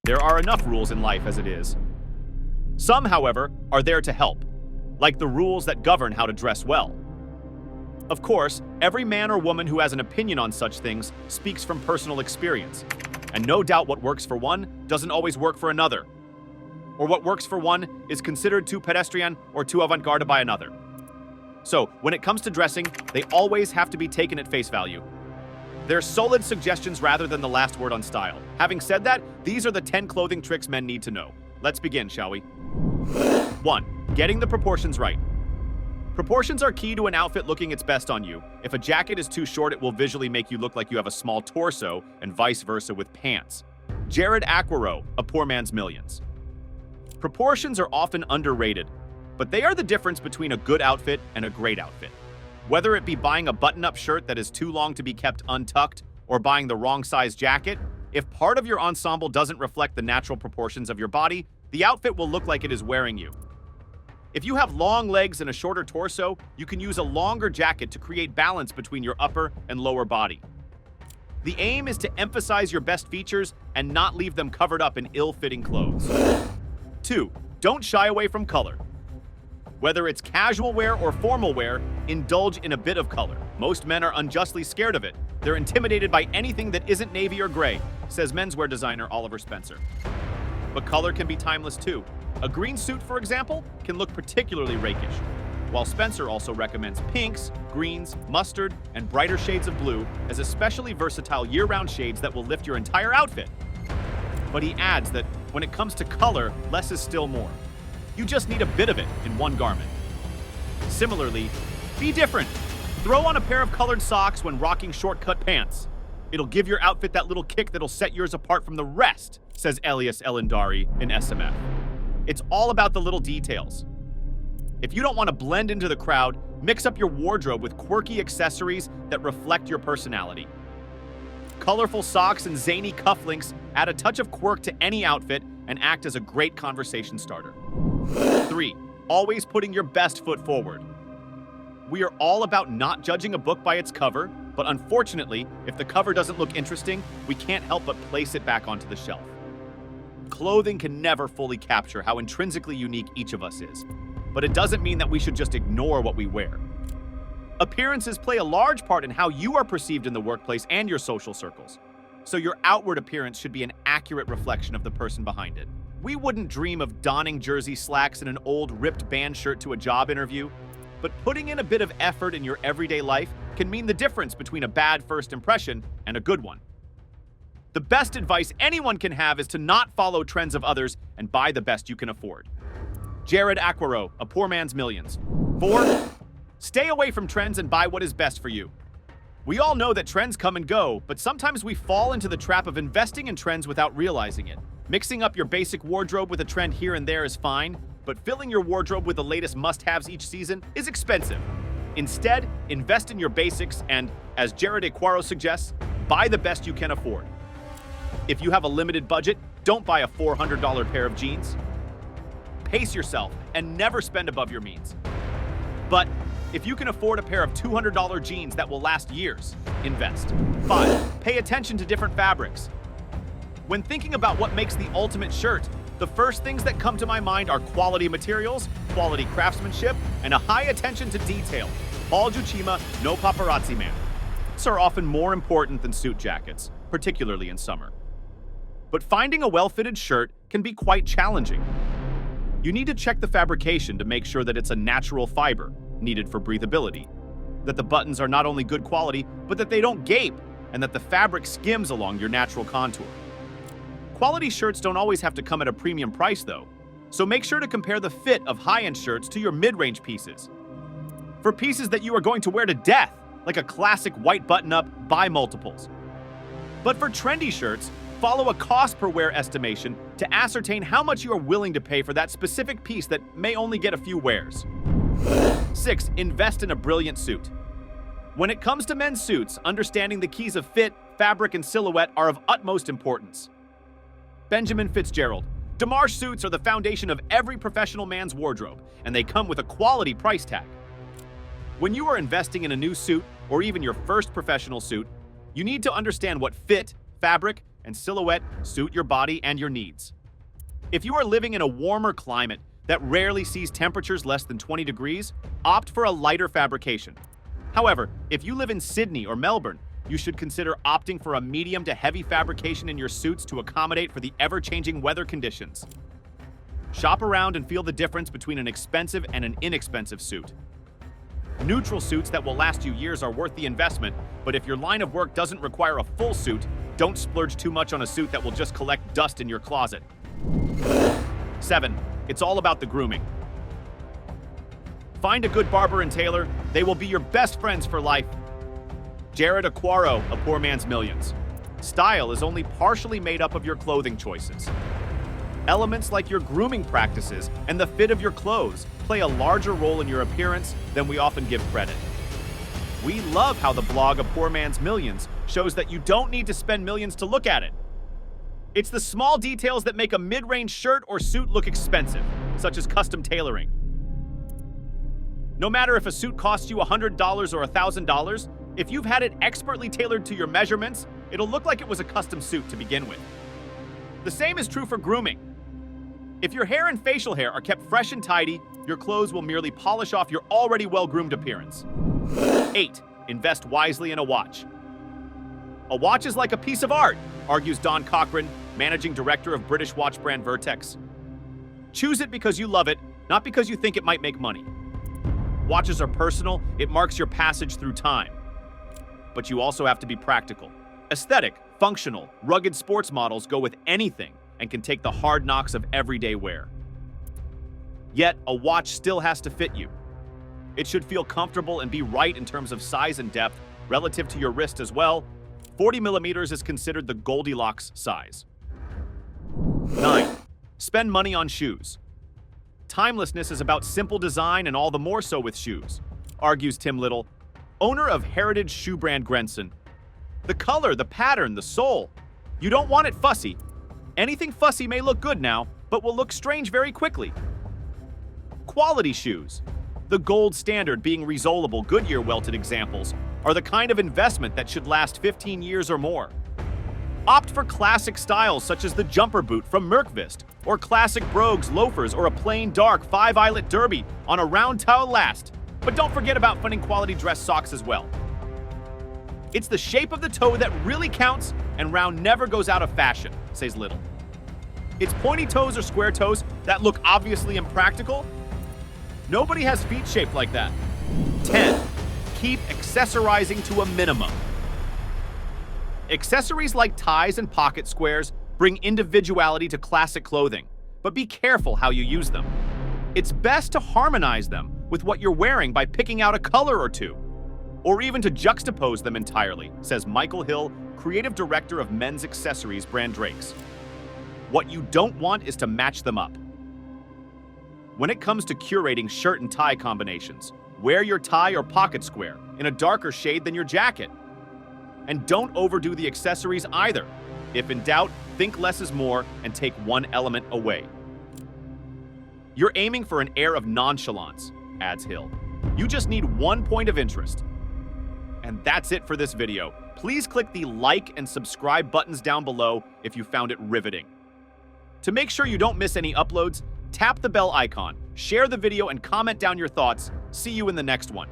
There are enough rules in life as it is. Some, however, are there to help, like the rules that govern how to dress well. Of course, every man or woman who has an opinion on such things speaks from personal experience, and no doubt what works for one doesn't always work for another, or what works for one is considered too pedestrian or too avant-garde by another. So, when it comes to dressing, they always have to be taken at face value. They're solid suggestions rather than the last word on style. Having said that, these are the 10 clothing tricks men need to know. Let's begin, shall we? 1. Getting the proportions right. Proportions are key to an outfit looking its best on you. If a jacket is too short, it will visually make you look like you have a small torso, and vice versa with pants. Jared Aquaro, A Poor Man's Millions. Proportions are often underrated, but they are the difference between a good outfit and a great outfit. Whether it be buying a button-up shirt that is too long to be kept untucked or buying the wrong size jacket, if part of your ensemble doesn't reflect the natural proportions of your body, the outfit will look like it is wearing you. If you have long legs and a shorter torso, you can use a longer jacket to create balance between your upper and lower body. The aim is to emphasize your best features and not leave them covered up in ill-fitting clothes. 2. Don't shy away from color. Whether it's casual wear or formal wear, indulge in a bit of color. Most men are unjustly scared of it. They're intimidated by anything that isn't navy or gray, says menswear designer Oliver Spencer. But color can be timeless too. A green suit, for example, can look particularly rakish, while Spencer also recommends pinks, greens, mustard, and brighter shades of blue as especially versatile year-round shades that will lift your entire outfit. But he adds that when it comes to color, less is still more. You just need a bit of it in one garment. Similarly, be different. Throw on a pair of colored socks when rocking short-cut pants. It'll give your outfit that little kick that'll set yours apart from the rest, says Elias Elendari in SMF. It's all about the little details. If you don't want to blend into the crowd, mix up your wardrobe with quirky accessories that reflect your personality. Colorful socks and zany cufflinks add a touch of quirk to any outfit and act as a great conversation starter. 3. Always putting your best foot forward. We are all about not judging a book by its cover, but unfortunately, if the cover doesn't look interesting, we can't help but place it back onto the shelf. Clothing can never fully capture how intrinsically unique each of us is, but it doesn't mean that we should just ignore what we wear. Appearances play a large part in how you are perceived in the workplace and your social circles, so your outward appearance should be an accurate reflection of the person behind it. We wouldn't dream of donning jersey slacks and an old ripped band shirt to a job interview, but putting in a bit of effort in your everyday life can mean the difference between a bad first impression and a good one. The best advice anyone can have is to not follow trends of others and buy the best you can afford. Jared Aquaro, A Poor Man's Millions. 4. Stay away from trends and buy what is best for you. We all know that trends come and go, but sometimes we fall into the trap of investing in trends without realizing it. Mixing up your basic wardrobe with a trend here and there is fine, but filling your wardrobe with the latest must-haves each season is expensive. Instead, invest in your basics and, as Jared Aquaro suggests, buy the best you can afford. If you have a limited budget, don't buy a $400 pair of jeans. Pace yourself and never spend above your means. But if you can afford a pair of $200 jeans that will last years, invest. 5. Pay attention to different fabrics. When thinking about what makes the ultimate shirt, the first things that come to my mind are quality materials, quality craftsmanship, and a high attention to detail. Paul Giucima, no paparazzi man. These are often more important than suit jackets, particularly in summer. But finding a well-fitted shirt can be quite challenging. You need to check the fabrication to make sure that it's a natural fiber, needed for breathability, that the buttons are not only good quality, but that they don't gape, and that the fabric skims along your natural contour. Quality shirts don't always have to come at a premium price, though, so make sure to compare the fit of high-end shirts to your mid-range pieces. For pieces that you are going to wear to death, like a classic white button-up, buy multiples. But for trendy shirts, follow a cost-per-wear estimation to ascertain how much you are willing to pay for that specific piece that may only get a few wears. 6. Invest in a brilliant suit. When it comes to men's suits, understanding the keys of fit, fabric, and silhouette are of utmost importance. Benjamin Fitzgerald. Demarche suits are the foundation of every professional man's wardrobe, and they come with a quality price tag. When you are investing in a new suit, or even your first professional suit, you need to understand what fit, fabric, and silhouette suit your body and your needs. If you are living in a warmer climate that rarely sees temperatures less than 20 degrees, opt for a lighter fabrication. However, if you live in Sydney or Melbourne, you should consider opting for a medium to heavy fabrication in your suits to accommodate for the ever-changing weather conditions. Shop around and feel the difference between an expensive and an inexpensive suit. Neutral suits that will last you years are worth the investment, but if your line of work doesn't require a full suit, don't splurge too much on a suit that will just collect dust in your closet. 7. It's all about the grooming. Find a good barber and tailor. They will be your best friends for life. Jared Aquaro, A Poor Man's Millions. Style is only partially made up of your clothing choices. Elements like your grooming practices and the fit of your clothes play a larger role in your appearance than we often give credit. We love how the blog A Poor Man's Millions shows that you don't need to spend millions to look at it. It's the small details that make a mid-range shirt or suit look expensive, such as custom tailoring. No matter if a suit costs you $100 or $1,000, if you've had it expertly tailored to your measurements, it'll look like it was a custom suit to begin with. The same is true for grooming. If your hair and facial hair are kept fresh and tidy, your clothes will merely polish off your already well-groomed appearance. 8. Invest wisely in a watch. A watch is like a piece of art, argues Don Cochran, managing director of British watch brand Vertex. Choose it because you love it, not because you think it might make money. Watches are personal, it marks your passage through time. But you also have to be practical. Aesthetic, functional, rugged sports models go with anything and can take the hard knocks of everyday wear. Yet, a watch still has to fit you. It should feel comfortable and be right in terms of size and depth, relative to your wrist as well. 40 millimeters is considered the Goldilocks size. 9. Spend money on shoes. Timelessness is about simple design and all the more so with shoes, argues Tim Little, owner of heritage shoe brand Grenson. The color, the pattern, the sole. You don't want it fussy. Anything fussy may look good now, but will look strange very quickly. Quality shoes. The gold standard being resolable Goodyear welted examples are the kind of investment that should last 15 years or more. Opt for classic styles such as the jumper boot from Merkvist, or classic brogues, loafers, or a plain dark 5-eyelet derby on a round toe last. But don't forget about finding quality dress socks as well. It's the shape of the toe that really counts, and round never goes out of fashion, says Little. It's pointy toes or square toes that look obviously impractical. Nobody has feet shaped like that. 10. Keep accessorizing to a minimum. Accessories like ties and pocket squares bring individuality to classic clothing, but be careful how you use them. It's best to harmonize them with what you're wearing by picking out a color or two, or even to juxtapose them entirely, says Michael Hill, creative director of men's accessories brand Drake's. What you don't want is to match them up. When it comes to curating shirt and tie combinations, wear your tie or pocket square in a darker shade than your jacket. And don't overdo the accessories either. If in doubt, think less is more and take one element away. You're aiming for an air of nonchalance, adds Hill. You just need one point of interest. And that's it for this video. Please click the like and subscribe buttons down below if you found it riveting. To make sure you don't miss any uploads, tap the bell icon, share the video, and comment down your thoughts. See you in the next one.